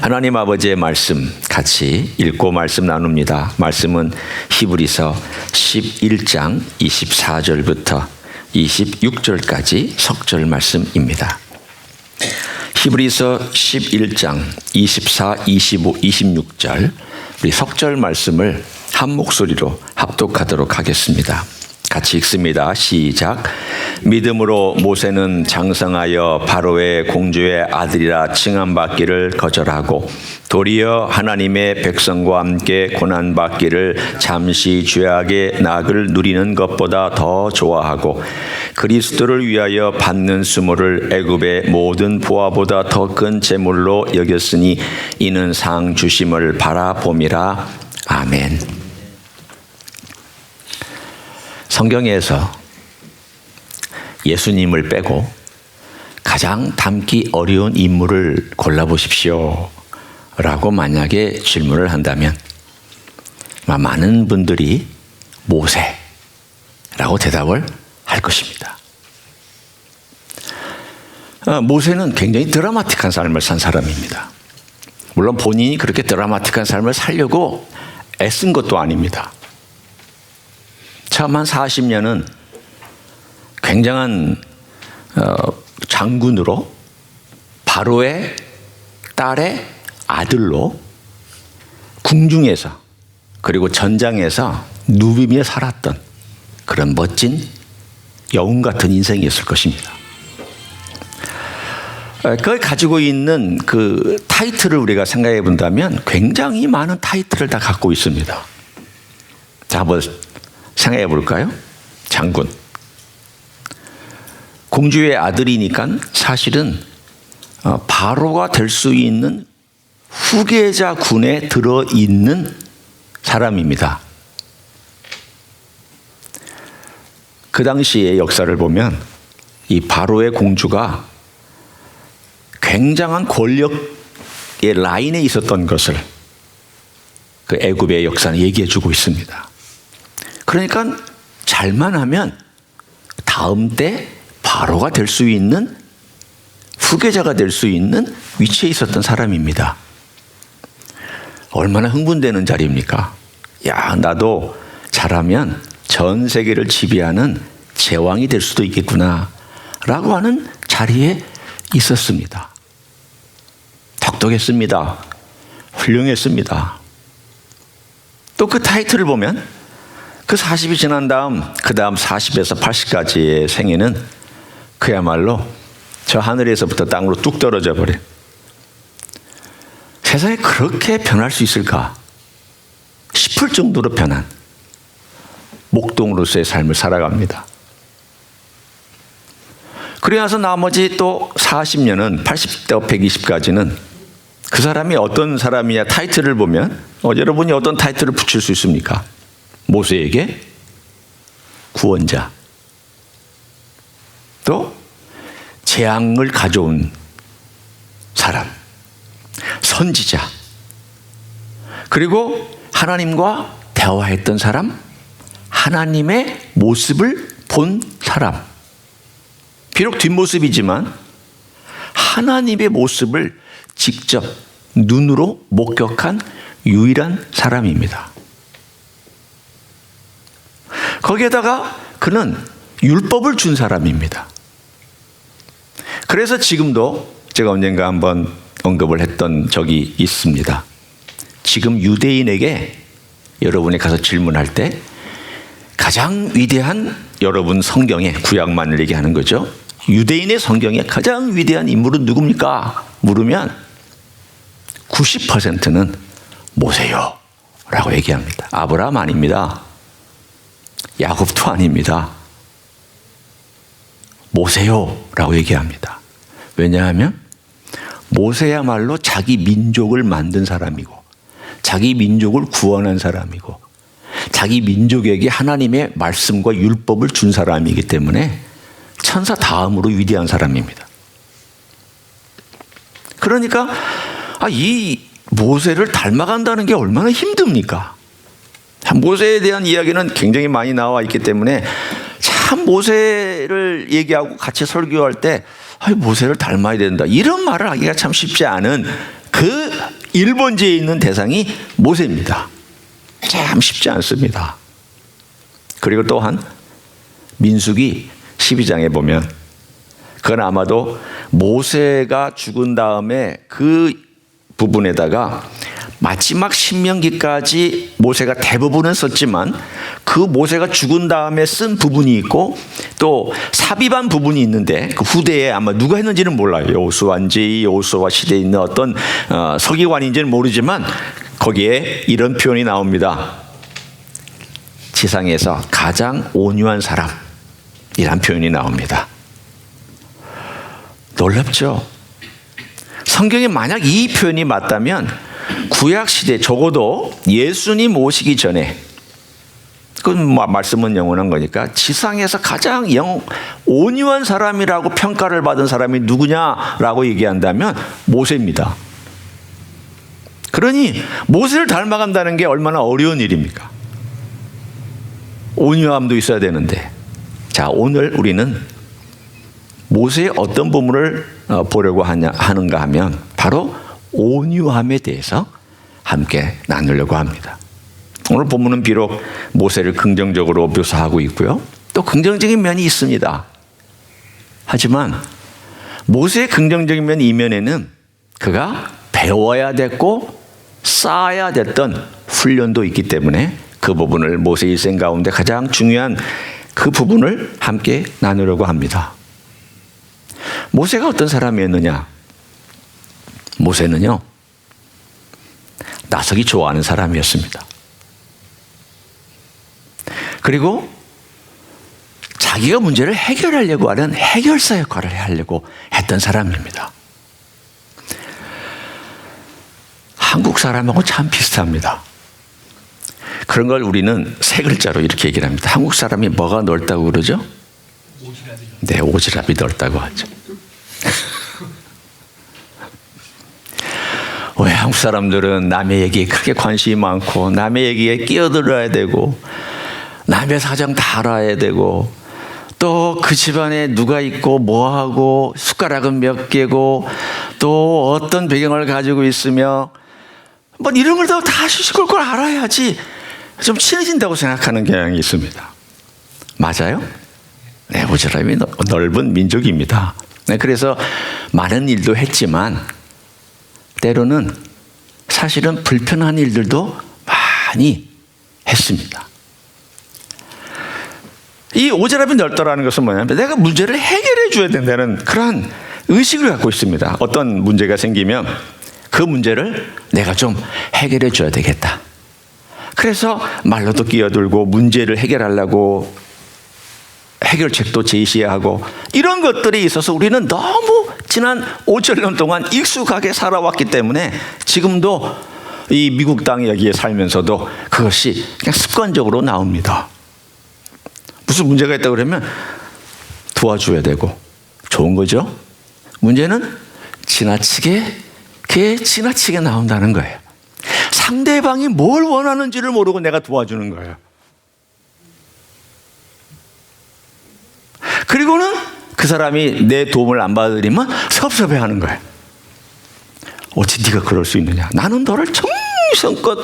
하나님 아버지의 말씀 같이 읽고 말씀 나눕니다. 말씀은 히브리서 11장 24절부터 26절까지 석절 말씀입니다. 히브리서 11장 24, 25, 26절 우리 석절 말씀을 한 목소리로 합독하도록 하겠습니다. 같이 읽습니다. 시작. 믿음으로 모세는 장성하여 바로의 공주의 아들이라 칭함받기를 거절하고 도리어 하나님의 백성과 함께 고난받기를 잠시 죄악의 낙을 누리는 것보다 더 좋아하고 그리스도를 위하여 받는 수모를 애굽의 모든 보화보다 더 큰 재물로 여겼으니 이는 상 주심을 바라봄이라. 아멘. 성경에서 예수님을 빼고 가장 닮기 어려운 인물을 골라보십시오 라고 만약에 질문을 한다면 많은 분들이 모세라고 대답을 할 것입니다. 모세는 굉장히 드라마틱한 삶을 산 사람입니다. 물론 본인이 그렇게 드라마틱한 삶을 살려고 애쓴 것도 아닙니다. 처음 한 40년은 굉장한 장군으로 바로의 딸의 아들로 궁중에서 그리고 전장에서 누비며 살았던 그런 멋진 여운 같은 인생이었을 것입니다. 그걸 가지고 있는 그 타이틀을 우리가 생각해 본다면 굉장히 많은 타이틀을 다 갖고 있습니다. 자, 한번 생각해 볼까요? 장군. 공주의 아들이니까 사실은 바로가 될 수 있는 후계자 군에 들어있는 사람입니다. 그 당시의 역사를 보면 이 바로의 공주가 굉장한 권력의 라인에 있었던 것을 그 애굽의 역사는 얘기해 주고 있습니다. 그러니까 잘만 하면 다음 때 바로가 될 수 있는 후계자가 될 수 있는 위치에 있었던 사람입니다. 얼마나 흥분되는 자리입니까? 야, 나도 잘하면 전 세계를 지배하는 제왕이 될 수도 있겠구나 라고 하는 자리에 있었습니다. 똑똑했습니다. 훌륭했습니다. 또 그 타이틀을 보면 그 40이 지난 다음 그 다음 40에서 80까지의 생애는 그야말로 저 하늘에서부터 땅으로 뚝 떨어져 버려. 세상에 그렇게 변할 수 있을까 싶을 정도로 변한 목동으로서의 삶을 살아갑니다. 그리고 나서 나머지 또 40년은 80대 120까지는 그 사람이 어떤 사람이냐 타이틀을 보면 여러분이 어떤 타이틀을 붙일 수 있습니까? 모세에게 구원자, 또 재앙을 가져온 사람, 선지자, 그리고 하나님과 대화했던 사람, 하나님의 모습을 본 사람. 비록 뒷모습이지만 하나님의 모습을 직접 눈으로 목격한 유일한 사람입니다. 거기에다가 그는 율법을 준 사람입니다. 그래서 지금도 제가 언젠가 한번 언급을 했던 적이 있습니다. 지금 유대인에게 여러분이 가서 질문할 때 가장 위대한 여러분 성경의 구약만을 얘기하는 거죠. 유대인의 성경에 가장 위대한 인물은 누굽니까? 물으면 90%는 모세요 라고 얘기합니다. 아브라함 아닙니다. 야곱도 아닙니다. 모세요 라고 얘기합니다. 왜냐하면 모세야말로 자기 민족을 만든 사람이고 자기 민족을 구원한 사람이고 자기 민족에게 하나님의 말씀과 율법을 준 사람이기 때문에 천사 다음으로 위대한 사람입니다. 그러니까 이 모세를 닮아간다는 게 얼마나 힘듭니까? 모세에 대한 이야기는 굉장히 많이 나와 있기 때문에 참 모세를 얘기하고 같이 설교할 때 모세를 닮아야 된다 이런 말을 하기가 참 쉽지 않은 그 1번지에 있는 대상이 모세입니다. 참 쉽지 않습니다. 그리고 또한 민수기 12장에 보면 그건 아마도 모세가 죽은 다음에 그 부분에다가 마지막 신명기까지 모세가 대부분은 썼지만 그 모세가 죽은 다음에 쓴 부분이 있고 또 삽입한 부분이 있는데 그 후대에 아마 누가 했는지는 몰라요. 여호수아인지 여호수아 시대에 있는 어떤 서기관인지는 모르지만 거기에 이런 표현이 나옵니다. 지상에서 가장 온유한 사람이란 표현이 나옵니다. 놀랍죠? 성경에 만약 이 표현이 맞다면 구약시대 적어도 예수님 오시기 전에 그 말씀은 영원한 거니까 지상에서 가장 온유한 사람이라고 평가를 받은 사람이 누구냐라고 얘기한다면 모세입니다. 그러니 모세를 닮아간다는 게 얼마나 어려운 일입니까? 온유함도 있어야 되는데 자 오늘 우리는 모세의 어떤 부분을 보려고 하는가 하면 바로 온유함에 대해서 함께 나누려고 합니다. 오늘 본문은 비록 모세를 긍정적으로 묘사하고 있고요. 또 긍정적인 면이 있습니다. 하지만 모세의 긍정적인 면 이면에는 그가 배워야 됐고 쌓아야 됐던 훈련도 있기 때문에 그 부분을 모세 일생 가운데 가장 중요한 그 부분을 함께 나누려고 합니다. 모세가 어떤 사람이었느냐? 모세는요, 나서기 좋아하는 사람이었습니다. 그리고 자기가 문제를 해결하려고 하는 해결사 역할을 하려고 했던 사람입니다. 한국 사람하고 참 비슷합니다. 그런 걸 우리는 세 글자로 이렇게 얘기를 합니다. 한국 사람이 뭐가 넓다고 그러죠? 네, 오지랖이 넓다고 하죠. 왜 한국 사람들은 남의 얘기에 크게 관심이 많고 남의 얘기에 끼어들어야 되고 남의 사정 다 알아야 되고 또 그 집안에 누가 있고 뭐하고 숟가락은 몇 개고 또 어떤 배경을 가지고 있으며 뭐 이런 걸 다 시시콜콜 알아야지 좀 친해진다고 생각하는 경향이 있습니다. 맞아요? 네, 오지랖이 넓은 민족입니다. 네, 그래서 많은 일도 했지만 때로는 사실은 불편한 일들도 많이 했습니다. 이 오지랖이 넓다라는 것은 뭐냐면 내가 문제를 해결해 줘야 된다는 그러한 의식을 갖고 있습니다. 어떤 문제가 생기면 그 문제를 내가 좀 해결해 줘야 되겠다. 그래서 말로도 끼어들고 문제를 해결하려고 해결책도 제시하고 이런 것들이 있어서 우리는 너무 지난 5천년 동안 익숙하게 살아왔기 때문에 지금도 이 미국 땅에 여기에 살면서도 그것이 그냥 습관적으로 나옵니다. 무슨 문제가 있다고 그러면 도와줘야 되고 좋은 거죠. 문제는 지나치게 나온다는 거예요. 상대방이 뭘 원하는지를 모르고 내가 도와주는 거예요. 그리고는 그 사람이 내 도움을 안 받으려면 섭섭해하는 거예요. 어찌 네가 그럴 수 있느냐? 나는 너를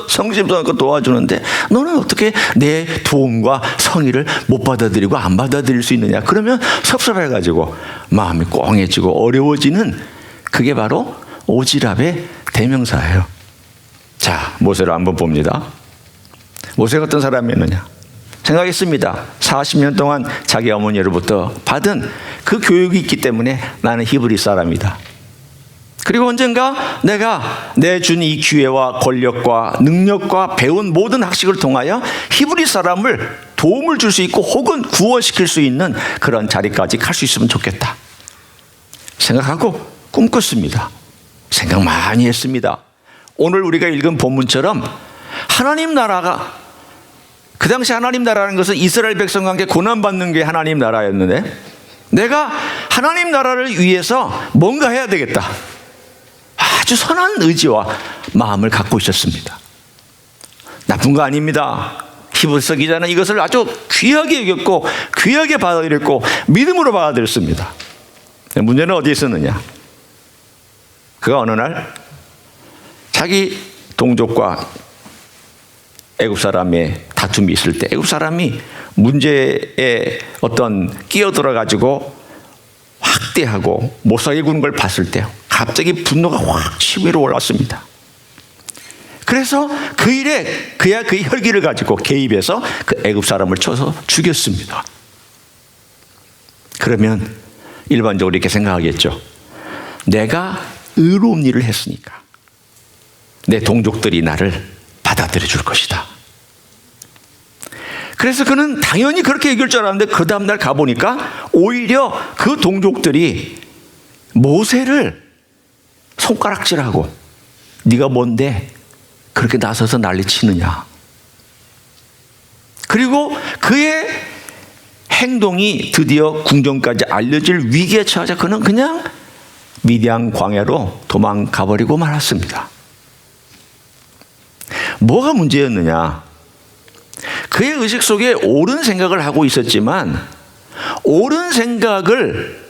성심성의껏 도와주는데 너는 어떻게 내 도움과 성의를 못 받아들이고 안 받아들일 수 있느냐? 그러면 섭섭해가지고 마음이 꽁해지고 어려워지는 그게 바로 오지랖의 대명사예요. 자, 모세를 한번 봅니다. 모세가 어떤 사람이었느냐? 생각했습니다. 40년 동안 자기 어머니로부터 받은 그 교육이 있기 때문에 나는 히브리 사람이다. 그리고 언젠가 내가 내준 이 기회와 권력과 능력과 배운 모든 학식을 통하여 히브리 사람을 도움을 줄 수 있고 혹은 구원시킬 수 있는 그런 자리까지 갈 수 있으면 좋겠다. 생각하고 꿈꿨습니다. 생각 많이 했습니다. 오늘 우리가 읽은 본문처럼 하나님 나라가 그 당시 하나님 나라라는 것은 이스라엘 백성과 함께 고난받는 게 하나님 나라였는데 내가 하나님 나라를 위해서 뭔가 해야 되겠다. 아주 선한 의지와 마음을 갖고 있었습니다. 나쁜 거 아닙니다. 히브리서 기자는 이것을 아주 귀하게 여겼고 귀하게 받아들였고 믿음으로 받아들였습니다. 문제는 어디에 있었느냐? 그가 어느 날 자기 동족과 애굽 사람의 다툼이 있을 때 애굽 사람이 문제에 어떤 끼어들어 가지고 확대하고 못살게 구는 걸 봤을 때 갑자기 분노가 확 치밀어 올랐습니다. 그래서 그 일에 그의 혈기를 가지고 개입해서 그 애굽 사람을 쳐서 죽였습니다. 그러면 일반적으로 이렇게 생각하겠죠. 내가 의로운 일을 했으니까 내 동족들이 나를 받아들여 줄 것이다. 그래서 그는 당연히 그렇게 얘기할 줄 알았는데 그 다음날 가보니까 오히려 그 동족들이 모세를 손가락질하고 네가 뭔데 그렇게 나서서 난리치느냐. 그리고 그의 행동이 드디어 궁정까지 알려질 위기에 처하자 그는 그냥 미디안 광야로 도망가버리고 말았습니다. 뭐가 문제였느냐? 그의 의식 속에 옳은 생각을 하고 있었지만 옳은 생각을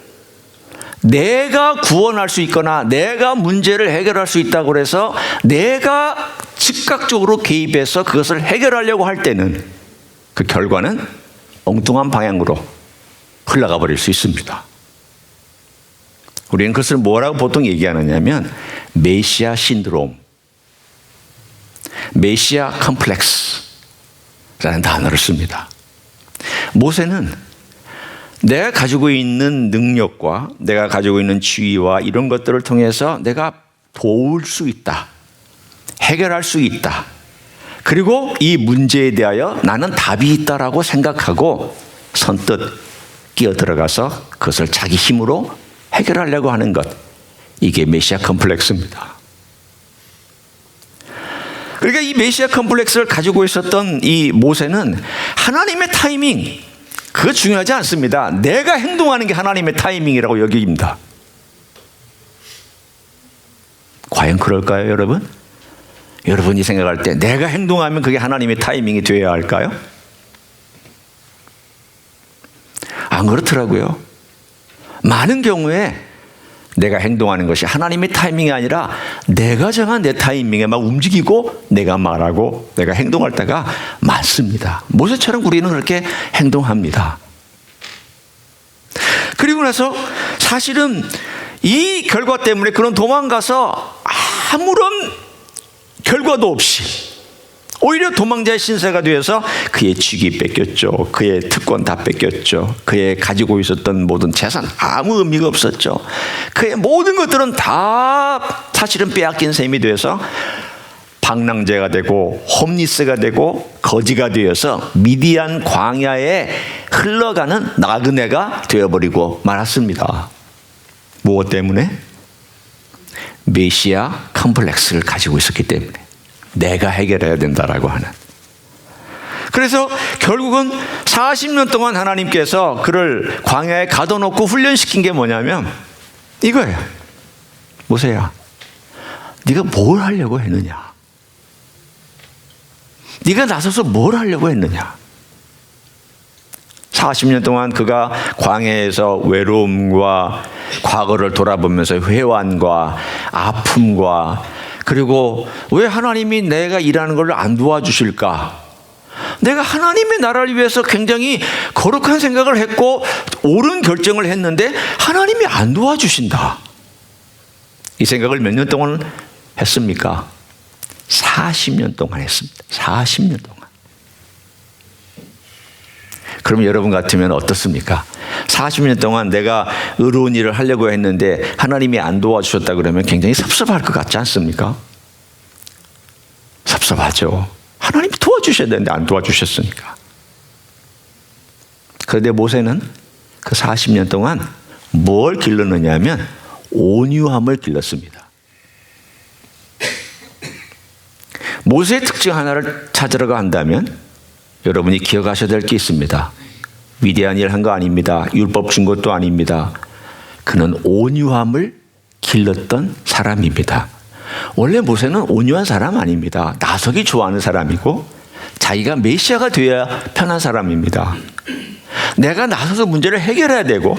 내가 구원할 수 있거나 내가 문제를 해결할 수 있다고 해서 내가 즉각적으로 개입해서 그것을 해결하려고 할 때는 그 결과는 엉뚱한 방향으로 흘러가 버릴 수 있습니다. 우리는 그것을 뭐라고 보통 얘기하느냐면 메시아 신드롬, 메시아 컴플렉스라는 단어를 씁니다. 모세는 내가 가지고 있는 능력과 내가 가지고 있는 지위와 이런 것들을 통해서 내가 도울 수 있다, 해결할 수 있다, 그리고 이 문제에 대하여 나는 답이 있다라고 생각하고 선뜻 끼어들어가서 그것을 자기 힘으로 해결하려고 하는 것, 이게 메시아 컴플렉스입니다. 그러니까 이 메시아 컴플렉스를 가지고 있었던 이 모세는 하나님의 타이밍, 그거 중요하지 않습니다. 내가 행동하는 게 하나님의 타이밍이라고 여깁니다. 과연 그럴까요, 여러분? 여러분이 생각할 때 내가 행동하면 그게 하나님의 타이밍이 되어야 할까요? 안 그렇더라고요. 많은 경우에 내가 행동하는 것이 하나님의 타이밍이 아니라 내가 정한 내 타이밍에 막 움직이고 내가 말하고 내가 행동할 때가 많습니다. 모세처럼 우리는 그렇게 행동합니다. 그리고 나서 사실은 이 결과 때문에 그런 도망가서 아무런 결과도 없이 오히려 도망자의 신세가 되어서 그의 직위 뺏겼죠. 그의 특권 다 뺏겼죠. 그의 가지고 있었던 모든 재산 아무 의미가 없었죠. 그의 모든 것들은 다 사실은 빼앗긴 셈이 되어서 방랑자가 되고 홈리스가 되고 거지가 되어서 미디안 광야에 흘러가는 나그네가 되어버리고 말았습니다. 무엇 때문에? 메시아 컴플렉스를 가지고 있었기 때문에 내가 해결해야 된다라고 하는. 그래서 결국은 40년 동안 하나님께서 그를 광야에 가둬놓고 훈련시킨 게 뭐냐면 이거예요. 모세야, 네가 뭘 하려고 했느냐? 네가 나서서 뭘 하려고 했느냐? 40년 동안 그가 광야에서 외로움과 과거를 돌아보면서 회환과 아픔과 그리고 왜 하나님이 내가 일하는 걸 안 도와주실까? 내가 하나님의 나라를 위해서 굉장히 거룩한 생각을 했고 옳은 결정을 했는데 하나님이 안 도와주신다. 이 생각을 몇 년 동안 했습니까? 40년 동안 했습니다. 40년 동안. 그럼 여러분 같으면 어떻습니까? 40년 동안 내가 의로운 일을 하려고 했는데 하나님이 안 도와주셨다 그러면 굉장히 섭섭할 것 같지 않습니까? 섭섭하죠. 하나님이 도와주셔야 되는데 안 도와주셨으니까. 그런데 모세는 그 40년 동안 뭘 길렀느냐 하면 온유함을 길렀습니다. 모세의 특징 하나를 찾으러 한다면 여러분이 기억하셔야 될 게 있습니다. 위대한 일 한 거 아닙니다. 율법 준 것도 아닙니다. 그는 온유함을 길렀던 사람입니다. 원래 모세는 온유한 사람 아닙니다. 나서기 좋아하는 사람이고 자기가 메시아가 되어야 편한 사람입니다. 내가 나서서 문제를 해결해야 되고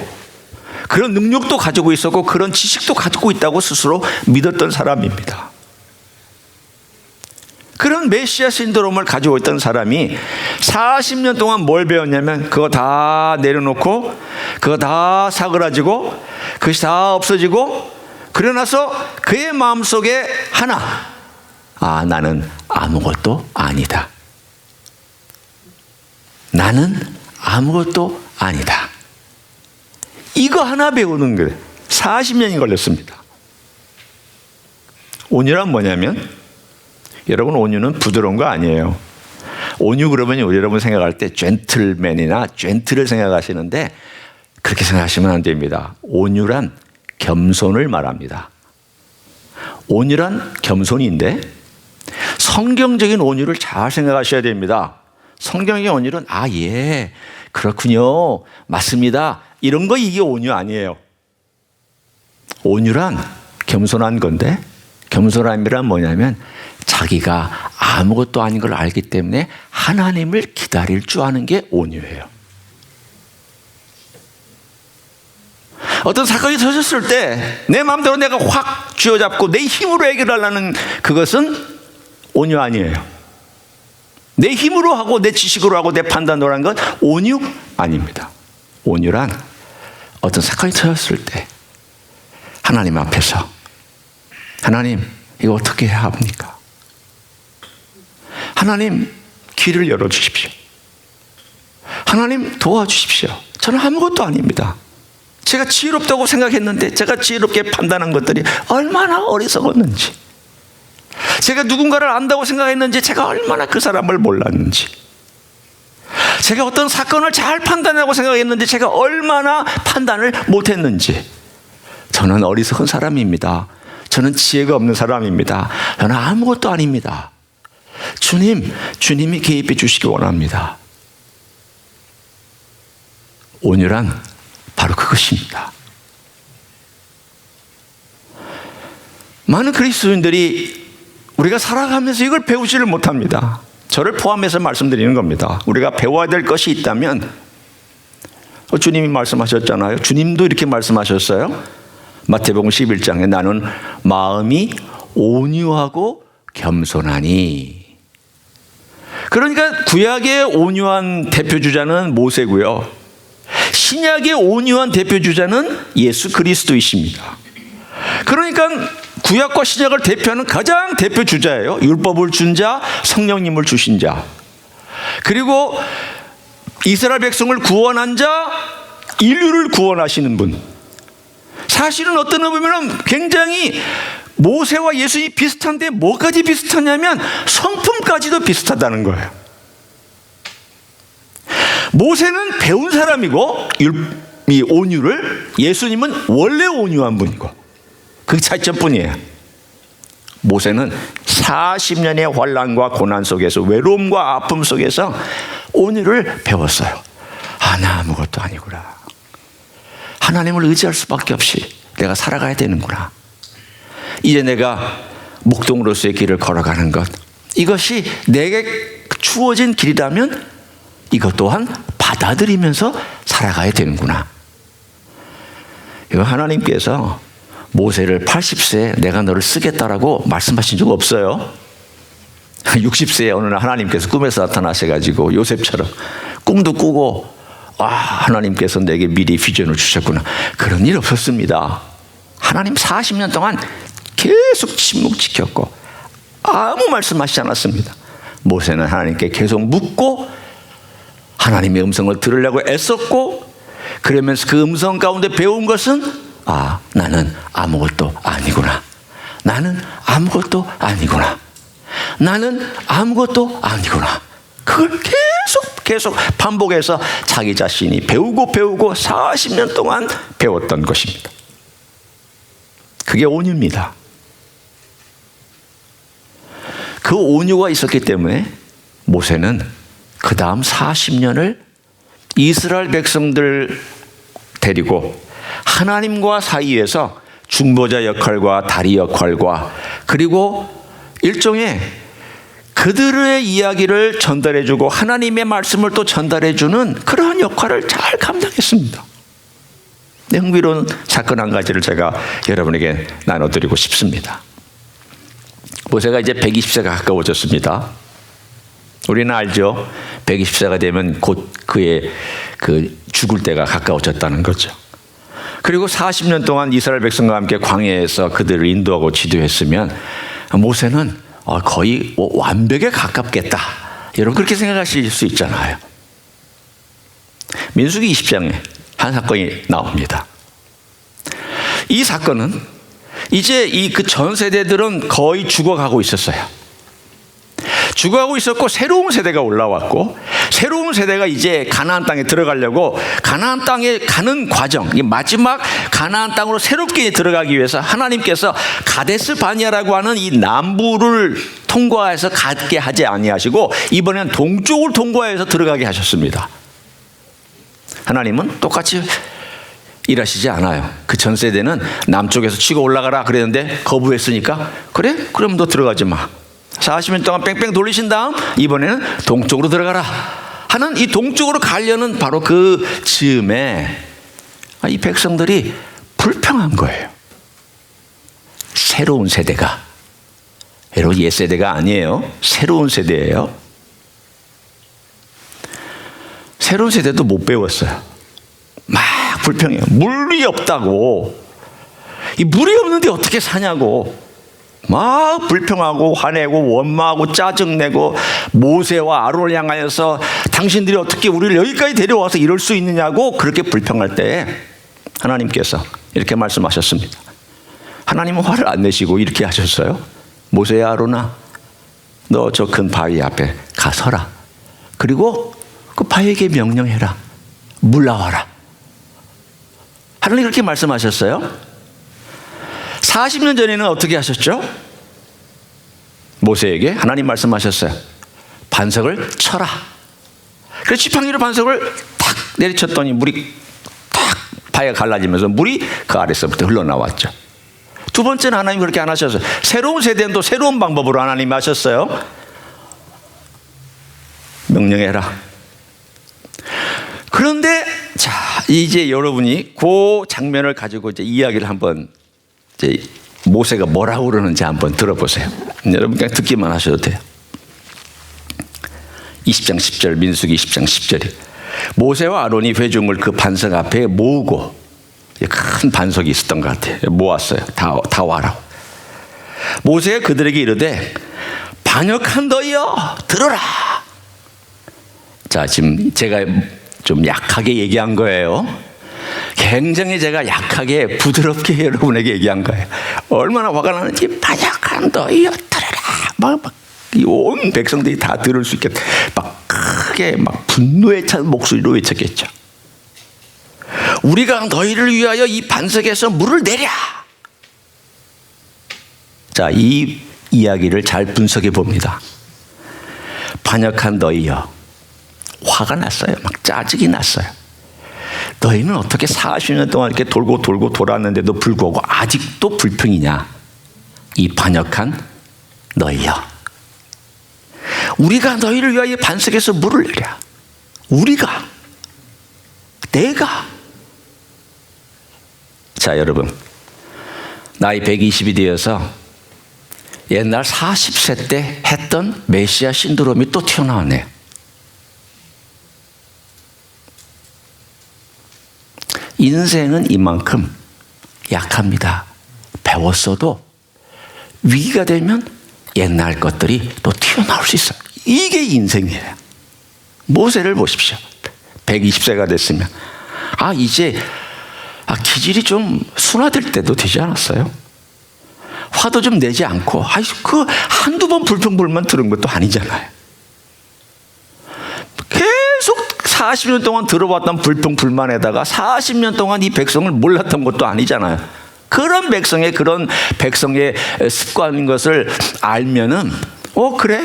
그런 능력도 가지고 있었고 그런 지식도 가지고 있다고 스스로 믿었던 사람입니다. 완전한 메시아 신드롬을 가지고 있던 사람이 40년 동안 뭘 배웠냐면 그거 다 내려놓고 그거 다 사그라지고 그것이 다 없어지고 그러고 나서 그의 마음속에 하나, 나는 아무것도 아니다. 나는 아무것도 아니다. 이거 하나 배우는 거예요. 40년이 걸렸습니다. 온유란 뭐냐면, 여러분, 온유는 부드러운 거 아니에요. 온유 그러면 여러분 생각할 때 젠틀맨이나 젠틀을 생각하시는데 그렇게 생각하시면 안 됩니다. 온유란 겸손을 말합니다. 온유란 겸손인데 성경적인 온유를 잘 생각하셔야 됩니다. 성경의 온유는 예, 그렇군요, 맞습니다, 이런 거 이게 온유 아니에요. 온유란 겸손한 건데, 겸손함이란 뭐냐면 자기가 아무것도 아닌 걸 알기 때문에 하나님을 기다릴 줄 아는 게 온유예요. 어떤 사건이 터졌을 때 내 마음대로 내가 확 쥐어잡고 내 힘으로 해결하려는 그것은 온유 아니에요. 내 힘으로 하고 내 지식으로 하고 내 판단으로 하는 건 온유 아닙니다. 온유란 어떤 사건이 터졌을 때 하나님 앞에서, 하나님, 이거 어떻게 해야 합니까? 하나님, 길을 열어주십시오. 하나님, 도와주십시오. 저는 아무것도 아닙니다. 제가 지혜롭다고 생각했는데 제가 지혜롭게 판단한 것들이 얼마나 어리석었는지, 제가 누군가를 안다고 생각했는지 제가 얼마나 그 사람을 몰랐는지, 제가 어떤 사건을 잘 판단하고 생각했는데 제가 얼마나 판단을 못했는지, 저는 어리석은 사람입니다. 저는 지혜가 없는 사람입니다. 저는 아무것도 아닙니다. 주님이 개입해 주시기 원합니다. 온유란 바로 그것입니다. 많은 그리스도인들이 우리가 살아가면서 이걸 배우지를 못합니다. 저를 포함해서 말씀드리는 겁니다. 우리가 배워야 될 것이 있다면, 주님이 말씀하셨잖아요. 주님도 이렇게 말씀하셨어요. 마태복음 11장에 나는 마음이 온유하고 겸손하니. 그러니까 구약의 온유한 대표주자는 모세고요, 신약의 온유한 대표주자는 예수 그리스도이십니다. 그러니까 구약과 신약을 대표하는 가장 대표주자예요. 율법을 준 자, 성령님을 주신 자, 그리고 이스라엘 백성을 구원한 자, 인류를 구원하시는 분. 사실은 어떤 의미면 굉장히 모세와 예수님이 비슷한데 뭐까지 비슷하냐면 성품까지도 비슷하다는 거예요. 모세는 배운 사람이고 이 온유를, 예수님은 원래 온유한 분이고, 그 차이점뿐이에요. 모세는 40년의 환난과 고난 속에서, 외로움과 아픔 속에서 온유를 배웠어요. 나 아무것도 아니구나. 하나님을 의지할 수밖에 없이 내가 살아가야 되는구나. 이제 내가 목동으로서의 길을 걸어가는 것, 이것이 내게 주어진 길이라면 이것 또한 받아들이면서 살아가야 되는구나. 이거 하나님께서 모세를 80세에 내가 너를 쓰겠다라고 말씀하신 적 없어요. 60세에 어느 날 하나님께서 꿈에서 나타나셔가지고 요셉처럼 꿈도 꾸고, 하나님께서 내게 미리 비전을 주셨구나, 그런 일 없었습니다. 하나님 40년 동안 계속 침묵 지켰고 아무 말씀하시지 않았습니다. 모세는 하나님께 계속 묻고 하나님의 음성을 들으려고 애썼고, 그러면서 그 음성 가운데 배운 것은 나는 아무것도 아니구나. 나는 아무것도 아니구나. 나는 아무것도 아니구나. 그걸 계속 반복해서 자기 자신이 배우고 40년 동안 배웠던 것입니다. 그게 온유입니다. 그 온유가 있었기 때문에 모세는 그 다음 40년을 이스라엘 백성들 데리고 하나님과 사이에서 중보자 역할과 다리 역할과, 그리고 일종의 그들의 이야기를 전달해주고 하나님의 말씀을 또 전달해주는 그러한 역할을 잘 감당했습니다. 흥미로운 사건 한 가지를 제가 여러분에게 나눠드리고 싶습니다. 모세가 이제 120세가 가까워졌습니다. 우리는 알죠. 120세가 되면 곧 그의 죽을 때가 가까워졌다는 거죠. 그리고 40년 동안 이스라엘 백성과 함께 광야에서 그들을 인도하고 지도했으면 모세는 거의 완벽에 가깝겠다. 여러분 그렇게 생각하실 수 있잖아요. 민수기 20장에 한 사건이 나옵니다. 이 사건은 이제 그 전 세대들은 거의 죽어가고 있었어요. 죽어가고 있었고 새로운 세대가 올라왔고 새로운 세대가 이제 가나안 땅에 들어가려고 가나안 땅에 가는 과정, 이 마지막 가나안 땅으로 새롭게 들어가기 위해서 하나님께서 가데스 바니아라고 하는 이 남부를 통과해서 가게 하지 아니하시고 이번엔 동쪽을 통과해서 들어가게 하셨습니다. 하나님은 똑같이 일하시지 않아요. 그 전 세대는 남쪽에서 치고 올라가라 그랬는데 거부했으니까 그래? 그럼 너 들어가지 마. 40년 동안 뺑뺑 돌리신 다음 이번에는 동쪽으로 들어가라 하는 이 동쪽으로 가려는 바로 그 즈음에 이 백성들이 불평한 거예요. 새로운 세대가, 여러분 옛 세대가 아니에요. 새로운 세대예요. 새로운 세대도 못 배웠어요. 막 불평해요. 물이 없다고. 이 물이 없는데 어떻게 사냐고. 막 불평하고 화내고 원망하고 짜증내고 모세와 아론을 향하여서 당신들이 어떻게 우리를 여기까지 데려와서 이럴 수 있느냐고 그렇게 불평할 때 하나님께서 이렇게 말씀하셨습니다. 하나님은 화를 안 내시고 이렇게 하셨어요. 모세야 아론아 너 저 큰 바위 앞에 가서라. 그리고 그 바위에게 명령해라. 물 나와라. 하나님 그렇게 말씀하셨어요. 40년 전에는 어떻게 하셨죠? 모세에게 하나님 말씀하셨어요. 반석을 쳐라. 그래서 지팡이로 반석을 탁 내리쳤더니 물이 탁 바위가 갈라지면서 물이 그 아래서부터 흘러나왔죠. 두 번째는 하나님 그렇게 안 하셨어요. 새로운 세대는 또 새로운 방법으로 하나님 하셨어요. 명령해라. 그런데 자 이제 여러분이 그 장면을 가지고 이제 이야기를 한번 이제 모세가 뭐라고 그러는지 한번 들어보세요. 여러분 그냥 듣기만 하셔도 돼요. 20장 10절 민수기 20장 10절이 모세와 아론이 회중을 그 반석 앞에 모으고 큰 반석이 있었던 것 같아요. 모았어요. 다 와라. 모세가 그들에게 이르되 반역한 너희여 들어라. 자 지금 제가 좀 약하게 얘기한 거예요. 굉장히 제가 약하게 부드럽게 여러분에게 얘기한 거예요. 얼마나 화가 나는지 반역한 너희여 들어라. 온 백성들이 다 들을 수 있게 막 크게 막 분노에 찬 목소리로 외쳤겠죠. 우리가 너희를 위하여 이 반석에서 물을 내랴. 자, 이 이야기를 잘 분석해 봅니다. 반역한 너희여. 화가 났어요. 막 짜증이 났어요. 너희는 어떻게 40년 동안 이렇게 돌고 돌았는데도 불구하고 아직도 불평이냐? 이 반역한 너희여. 우리가 너희를 위하여 반석에서 물을 내랴. 우리가, 내가. 자, 여러분, 나이 120이 되어서 옛날 40세 때 했던 메시아 신드롬이 또 튀어나왔네요. 인생은 이만큼 약합니다. 배웠어도 위기가 되면 옛날 것들이 또 튀어나올 수 있어요. 이게 인생이에요. 모세를 보십시오. 120세가 됐으면 이제 기질이 좀 순화될 때도 되지 않았어요? 화도 좀 내지 않고 그 한두 번 불평불만 들은 것도 아니잖아요. 계속 40년 동안 들어왔던 불평불만에다가 40년 동안 이 백성을 몰랐던 것도 아니잖아요. 그런 백성의 습관인 것을 알면은 그래?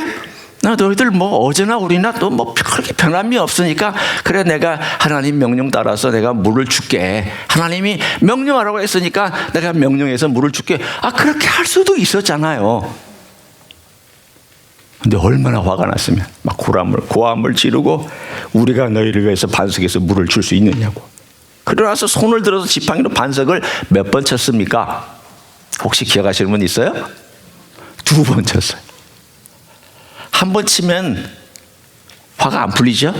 나 너희들 어제나 우리나 또 그렇게 변함이 없으니까 그래 내가 하나님 명령 따라서 내가 물을 줄게. 하나님이 명령하라고 했으니까 내가 명령해서 물을 줄게. 그렇게 할 수도 있었잖아요. 근데 얼마나 화가 났으면 막 고함을 지르고 우리가 너희를 위해서 반석에서 물을 줄 수 있느냐고. 그러나서 손을 들어서 지팡이로 반석을 몇 번 쳤습니까? 혹시 기억하시는 분 있어요? 2번 쳤어요. 한 번 치면 화가 안 풀리죠?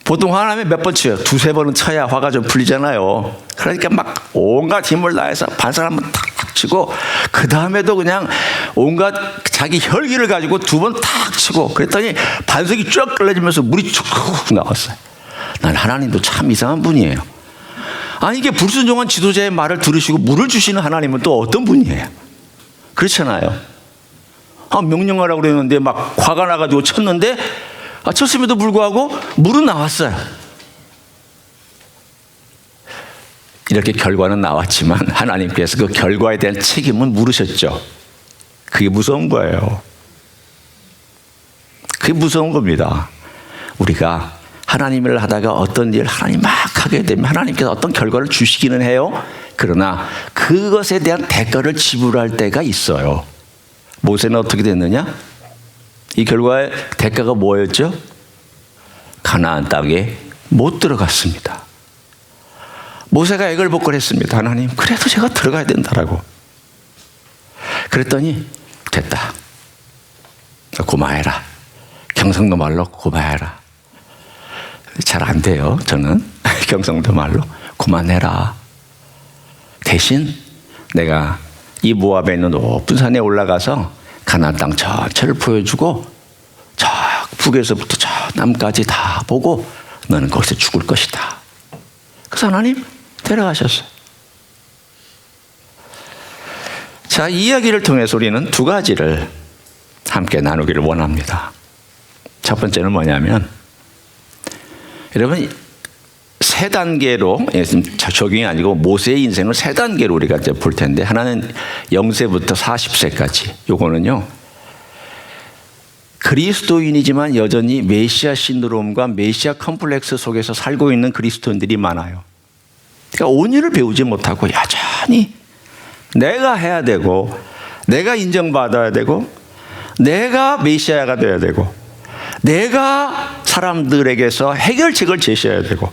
보통 화나면 몇 번 쳐요? 두세 번은 쳐야 화가 좀 풀리잖아요. 그러니까 막 온갖 힘을 다해서 반사람은 탁 치고, 그 다음에도 그냥 온갖 자기 혈기를 가지고 두 번 탁 치고, 그랬더니 반석이 쫙 끌려지면서 물이 쭉 나왔어요. 난 하나님도 참 이상한 분이에요. 아니, 이게 불순종한 지도자의 말을 들으시고 물을 주시는 하나님은 또 어떤 분이에요? 그렇잖아요. 명령하라고 그랬는데 막 화가 나가지고 쳤는데, 쳤음에도 불구하고 물은 나왔어요. 이렇게 결과는 나왔지만 하나님께서 그 결과에 대한 책임은 물으셨죠. 그게 무서운 거예요. 그게 무서운 겁니다. 우리가 하나님을 하다가 어떤 일을 하나님 막 하게 되면 하나님께서 어떤 결과를 주시기는 해요. 그러나 그것에 대한 대가를 지불할 때가 있어요. 모세는 어떻게 됐느냐? 이 결과의 대가가 뭐였죠? 가나안 땅에 못 들어갔습니다. 모세가 애걸복걸했습니다. 하나님, 그래도 제가 들어가야 된다라고. 그랬더니 됐다. 고마해라. 경상도 말로 고마해라. 잘 안 돼요. 저는 경상도 말로 그만해라. 대신 내가 이 모압에 있는 높은 산에 올라가서 가나안 땅 전체를 보여주고 저 북에서부터 저 남까지 다 보고 너는 거기서 죽을 것이다. 그래서 하나님 데려가셨어요. 자, 이 이야기를 통해서 우리는 두 가지를 함께 나누기를 원합니다. 첫 번째는 뭐냐면, 여러분, 세 단계로, 적용이 아니고 모세의 인생을 세 단계로 우리가 이제 볼 텐데, 하나는 0세부터 40세까지. 요거는요, 그리스도인이지만 여전히 메시아 신드롬과 메시아 컴플렉스 속에서 살고 있는 그리스도인들이 많아요. 그러니까 온유를 배우지 못하고 여전히 내가 해야 되고, 내가 인정받아야 되고, 내가 메시아가 돼야 되고, 내가 사람들에게서 해결책을 제시해야 되고,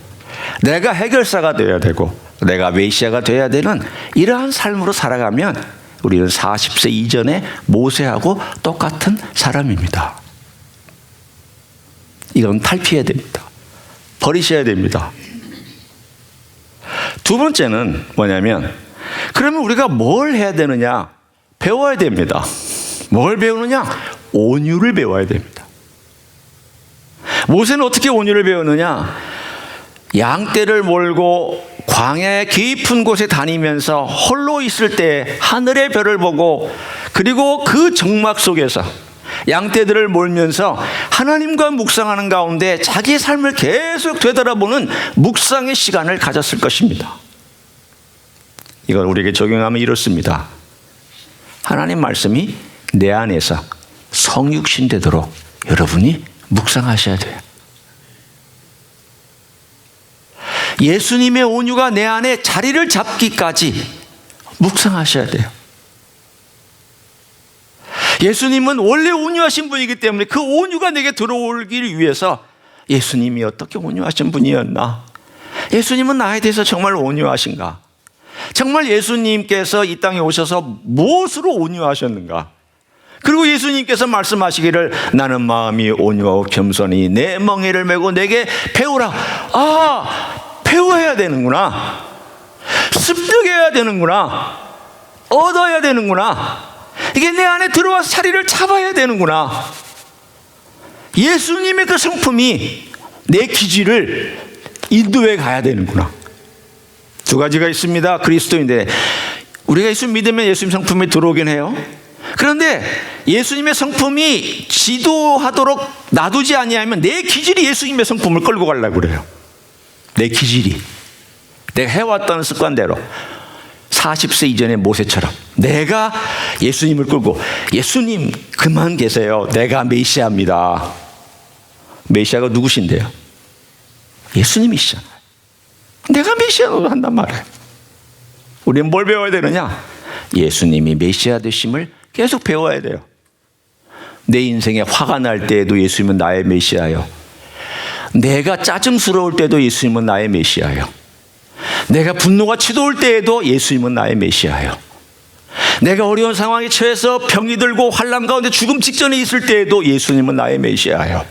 내가 해결사가 되어야 되고, 내가 메시아가 되어야 되는 이러한 삶으로 살아가면 우리는 40세 이전에 모세하고 똑같은 사람입니다. 이건 탈피해야 됩니다. 버리셔야 됩니다. 두 번째는 뭐냐면, 그러면 우리가 뭘 해야 되느냐? 배워야 됩니다. 뭘 배우느냐? 온유를 배워야 됩니다. 모세는 어떻게 온유를 배우느냐? 양떼를 몰고 광야의 깊은 곳에 다니면서 홀로 있을 때 하늘의 별을 보고, 그리고 그 정막 속에서 양떼들을 몰면서 하나님과 묵상하는 가운데 자기의 삶을 계속 되돌아보는 묵상의 시간을 가졌을 것입니다. 이걸 우리에게 적용하면 이렇습니다. 하나님 말씀이 내 안에서 성육신 되도록 여러분이 묵상하셔야 돼요. 예수님의 온유가 내 안에 자리를 잡기까지 묵상하셔야 돼요. 예수님은 원래 온유하신 분이기 때문에 그 온유가 내게 들어오기를 위해서, 예수님이 어떻게 온유하신 분이었나? 예수님은 나에 대해서 정말 온유하신가? 정말 예수님께서 이 땅에 오셔서 무엇으로 온유하셨는가? 그리고 예수님께서 말씀하시기를 나는 마음이 온유하고 겸손히 내 멍에를 메고 내게 배우라. 배워야 되는구나. 습득해야 되는구나. 얻어야 되는구나. 이게 내 안에 들어와서 자리를 잡아야 되는구나. 예수님의 그 성품이 내 기질을 인도해 가야 되는구나. 두 가지가 있습니다. 그리스도인데 우리가 예수 믿으면 예수님 성품이 들어오긴 해요. 그런데 예수님의 성품이 지도하도록 놔두지 아니하면 내 기질이 예수님의 성품을 끌고 가려고 그래요. 내 기질이, 내가 해왔던 습관대로 40세 이전의 모세처럼 내가 예수님을 끌고, 예수님 그만 계세요. 내가 메시아입니다. 메시아가 누구신데요? 예수님이시잖아요. 내가 메시아로 한단 말이에요. 우리는 뭘 배워야 되느냐? 예수님이 메시아 되심을 계속 배워야 돼요. 내 인생에 화가 날 때에도 예수님은 나의 메시아요. 내가 짜증스러울 때도 예수님은 나의 메시아요. 내가 분노가 치솟을 때에도 예수님은 나의 메시아요. 내가 어려운 상황에 처해서 병이 들고 환난 가운데 죽음 직전에 있을 때에도 예수님은 나의 메시아예요.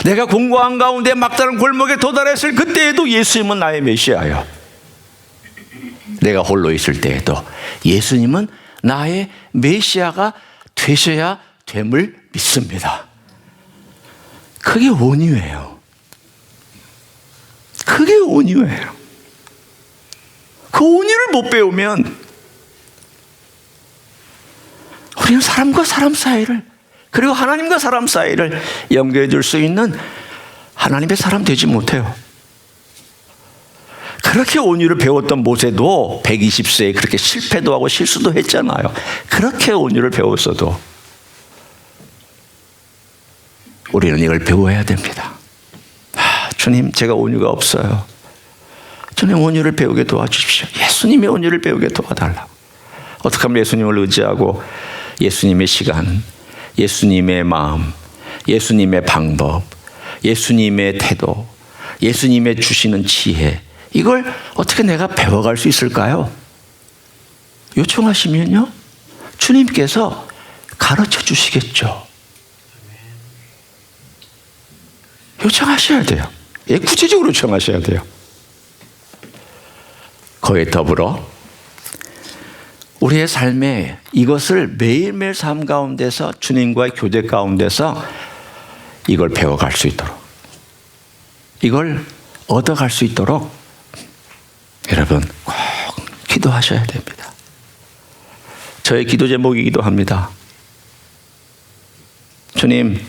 내가 공고한 가운데 막다른 골목에 도달했을 그때에도 예수님은 나의 메시아예요. 내가 홀로 있을 때에도 예수님은 나의 메시아가 되셔야 됨을 믿습니다. 그게 온유예요. 그게 온유예요. 그 온유를 못 배우면 우리는 사람과 사람 사이를, 그리고 하나님과 사람 사이를 연결해 줄 수 있는 하나님의 사람 되지 못해요. 그렇게 온유를 배웠던 모세도 120세에 그렇게 실패도 하고 실수도 했잖아요. 그렇게 온유를 배웠어도 우리는 이걸 배워야 됩니다. 주님, 제가 온유가 없어요. 주님, 온유를 배우게 도와주십시오. 예수님의 온유를 배우게 도와달라고. 어떻게 하면 예수님을 의지하고 예수님의 시간, 예수님의 마음, 예수님의 방법, 예수님의 태도, 예수님의 주시는 지혜, 이걸 어떻게 내가 배워갈 수 있을까요? 요청하시면요, 주님께서 가르쳐 주시겠죠. 요청하셔야 돼요. 예, 구체적으로 요청하셔야 돼요. 거기에 더불어 우리의 삶에 이것을 매일매일 삶 가운데서 주님과의 교제 가운데서 이걸 배워갈 수 있도록, 이걸 얻어갈 수 있도록 여러분 꼭 기도하셔야 됩니다. 저의 기도 제목이기도 합니다. 주님,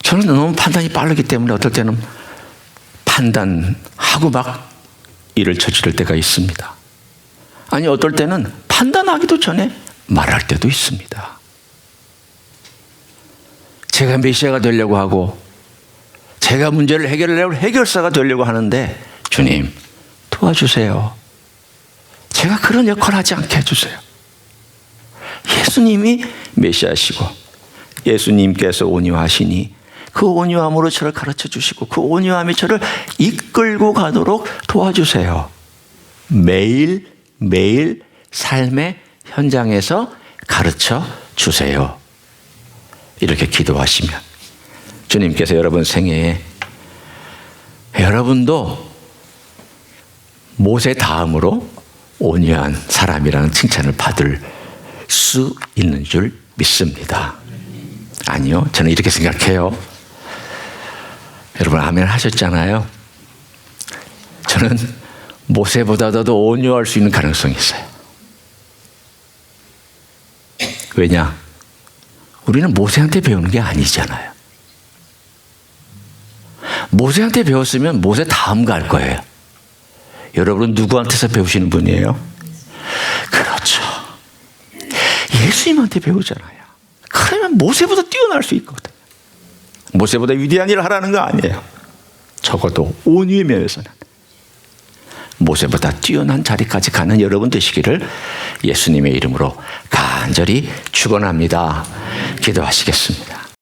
저는 너무 판단이 빠르기 때문에 어떨 때는 판단하고 막 일을 저지를 때가 있습니다. 아니, 어떨 때는 판단하기도 전에 말할 때도 있습니다. 제가 메시아가 되려고 하고 제가 문제를 해결하려고 해결사가 되려고 하는데 주님, 도와주세요. 제가 그런 역할을 하지 않게 해주세요. 예수님이 메시아시고 예수님께서 온유하시니 그 온유함으로 저를 가르쳐 주시고 그 온유함이 저를 이끌고 가도록 도와주세요. 매일 삶의 현장에서 가르쳐 주세요. 이렇게 기도하시면 주님께서 여러분 생애에 여러분도 모세 다음으로 온유한 사람이라는 칭찬을 받을 수 있는 줄 믿습니다. 아니요, 저는 이렇게 생각해요. 여러분 아멘 하셨잖아요. 저는 모세보다도 더 온유할 수 있는 가능성이 있어요. 왜냐? 우리는 모세한테 배우는 게 아니잖아요. 모세한테 배웠으면 모세 다음 갈 거예요. 여러분은 누구한테서 배우시는 분이에요? 그렇죠. 예수님한테 배우잖아요. 그러면 모세보다 뛰어날 수 있거든요. 모세보다 위대한 일을 하라는 거 아니에요. 적어도 온유의 면에서는 모세보다 뛰어난 자리까지 가는 여러분 되시기를 예수님의 이름으로 간절히 축원합니다. 기도하시겠습니다.